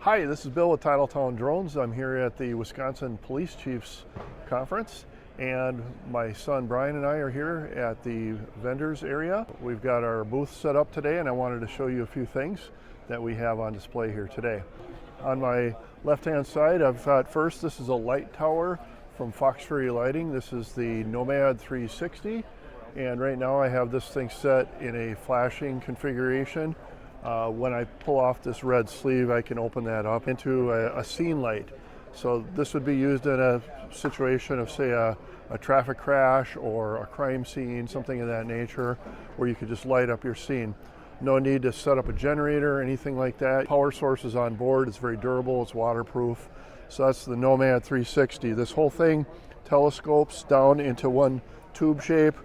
Hi, this is Bill with Titletown Drones. I'm here at the Wisconsin Police Chiefs Conference, and my son Brian and I are here at the vendors area. We've got our booth set up today, and I wanted to show you a few things that we have on display here today. On my left-hand side, I've got first, this is a light tower from FoxFury Lighting. This is the Nomad 360, and right now I have this thing set in a flashing configuration. When I pull off this red sleeve, I can open that up into a scene light. So this would be used in a situation of, say, a traffic crash or a crime scene, something of that nature, where you could just light up your scene. No need to set up a generator or anything like that. Power source is on board. It's very durable. It's waterproof. So that's the Nomad 360. This whole thing telescopes down into one tube shape,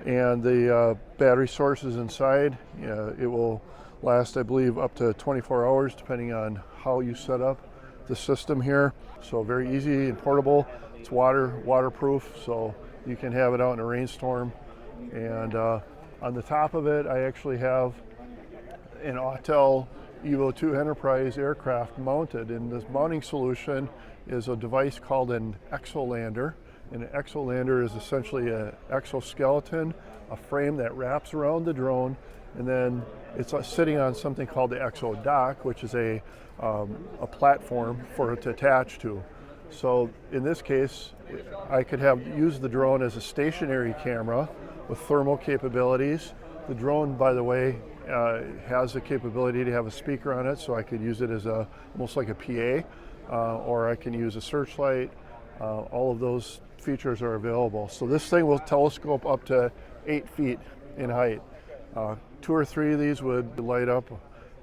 and the battery source is inside. It will last, I believe, up to 24 hours depending on how you set up the system here. So very easy and portable. It's waterproof, so you can have it out in a rainstorm. And on the top of it, I actually have an Autel Evo 2 Enterprise aircraft mounted, and this mounting solution is a device called an exolander. And an exolander is essentially an exoskeleton, a frame that wraps around the drone, and then it's sitting on something called the exo dock, which is a platform for it to attach to. So in this case, I could use the drone as a stationary camera with thermal capabilities. The drone, by the way, has the capability to have a speaker on it, so I could use it as almost like a PA, or I can use a searchlight. All of those features are available. So this thing will telescope up to 8 feet in height. 2 or 3 of these would light up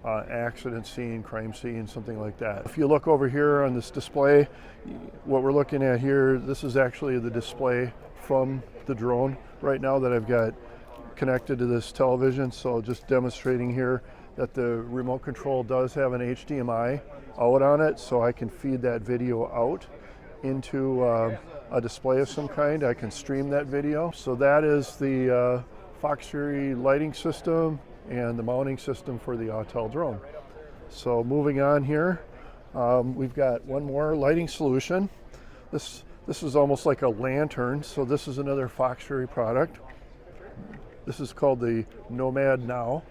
accident scene, crime scene, something like that. If you look over here on this display, what we're looking at here, this is actually the display from the drone right now that I've got connected to this television. So just demonstrating here that the remote control does have an HDMI out on it, so I can feed that video out into a display of some kind. I can stream that video. So that is the FoxFury lighting system and the mounting system for the Autel drone. So moving on here, we've got one more lighting solution. This is almost like a lantern. So this is another FoxFury product. This is called the Nomad Now,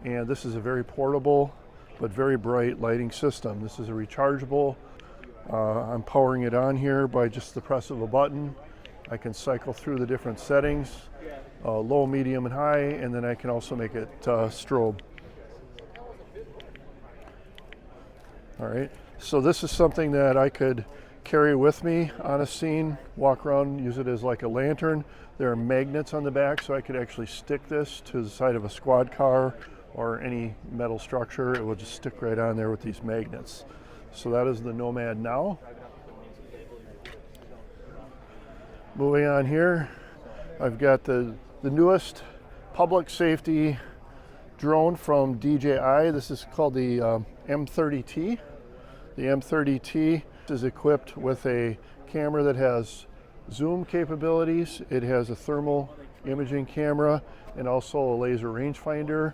and this is a very portable but very bright lighting system. This is a rechargeable. I'm powering it on here by just the press of a button. I can cycle through the different settings, low, medium, and high, and then I can also make it strobe. All right, so this is something that I could carry with me on a scene, walk around, use it as like a lantern. There are magnets on the back, so I could actually stick this to the side of a squad car or any metal structure. It will just stick right on there with these magnets. So that is the Nomad Now. Moving on here, I've got the newest public safety drone from DJI. This is called the M30T. The M30T is equipped with a camera that has zoom capabilities. It has a thermal imaging camera and also a laser rangefinder.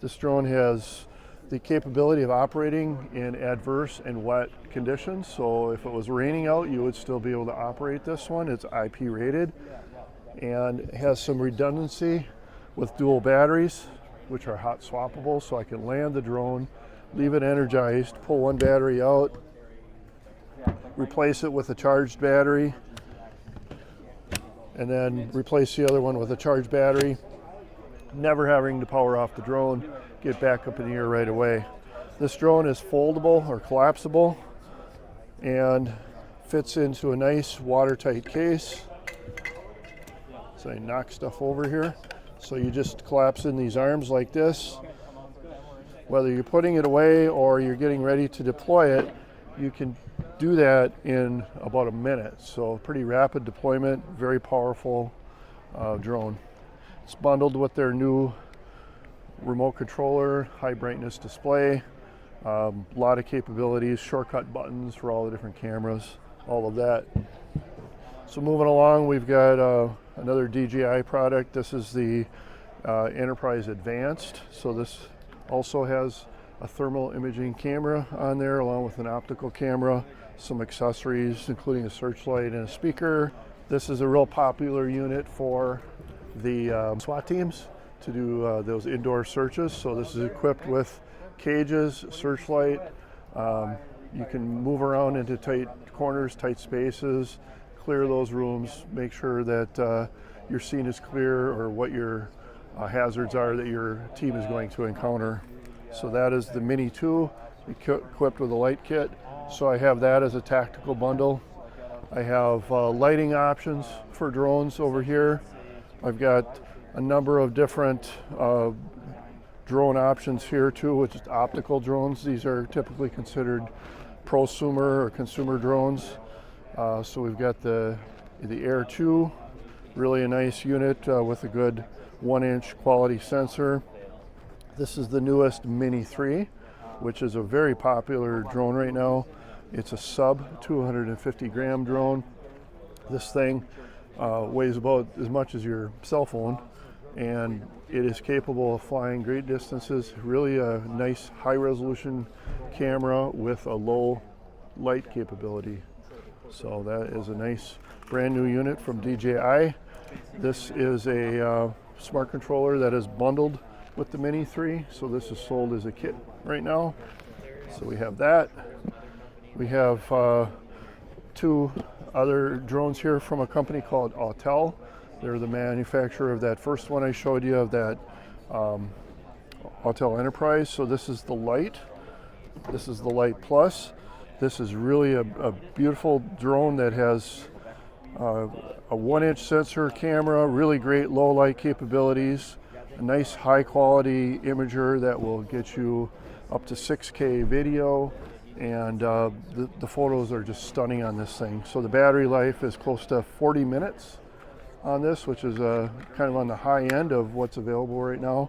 This drone has the capability of operating in adverse and wet conditions. So if it was raining out, you would still be able to operate this one. It's IP rated and has some redundancy with dual batteries, which are hot swappable. So I can land the drone, leave it energized, pull one battery out, replace it with a charged battery, and then replace the other one with a charged battery, never having to power off the drone, get back up in the air right away. This drone is foldable or collapsible and fits into a nice watertight case. So I knock stuff over here. So you just collapse in these arms like this. Whether you're putting it away or you're getting ready to deploy it, you can do that in about a minute. So pretty rapid deployment, very powerful drone. It's bundled with their new remote controller, high brightness display, a lot of capabilities, shortcut buttons for all the different cameras, all of that. So moving along, we've got another DJI product. This is the Enterprise Advanced. So this also has a thermal imaging camera on there along with an optical camera, some accessories including a searchlight and a speaker. This is a real popular unit for the SWAT teams to do those indoor searches. So this is equipped with cages, searchlight. You can move around into tight corners, tight spaces, clear those rooms, make sure that your scene is clear or what your hazards are that your team is going to encounter. So that is the Mini 2 equipped with a light kit. So I have that as a tactical bundle. I have lighting options for drones over here. I've got a number of different drone options here too, which is optical drones. These are typically considered prosumer or consumer drones. So we've got the Air 2, really a nice unit with a good 1-inch quality sensor. This is the newest Mini 3, which is a very popular drone right now. It's a sub 250 gram drone. This thing weighs about as much as your cell phone, and it is capable of flying great distances. Really a nice high resolution camera with a low light capability. So that is a nice brand new unit from DJI. This is a smart controller that is bundled with the Mini 3. So this is sold as a kit right now. So we have that. We have 2 other drones here from a company called Autel. They're the manufacturer of that first one I showed you, of that Autel Enterprise. So this is the Lite. This is the Lite Plus. This is really a beautiful drone that has a 1-inch sensor camera, really great low light capabilities, a nice high quality imager that will get you up to 6K video, and the photos are just stunning on this thing. So the battery life is close to 40 minutes on this, which is kind of on the high end of what's available right now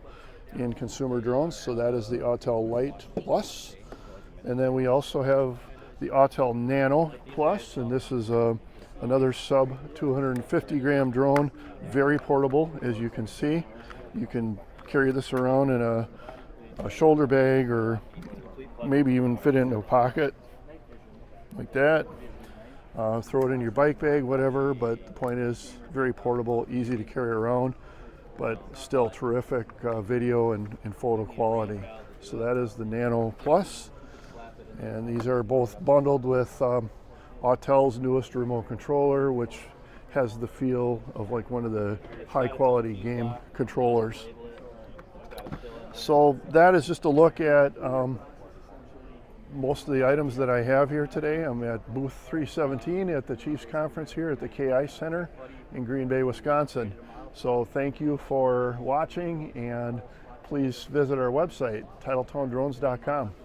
in consumer drones. So that is the Autel Lite Plus. And then we also have the Autel Nano Plus, and this is another sub 250 gram drone, very portable, as you can see. You can carry this around in a shoulder bag, or maybe even fit it into a pocket like that. Throw it in your bike bag, whatever, but the point is very portable, easy to carry around, but still terrific video and photo quality. So that is the Nano Plus, and these are both bundled with Autel's newest remote controller, which has the feel of like one of the high quality game controllers. So that is just a look at most of the items that I have here today. I'm at booth 317 at the Chiefs Conference here at the KI Center in Green Bay, Wisconsin. So thank you for watching, and please visit our website, TitletowndRones.com.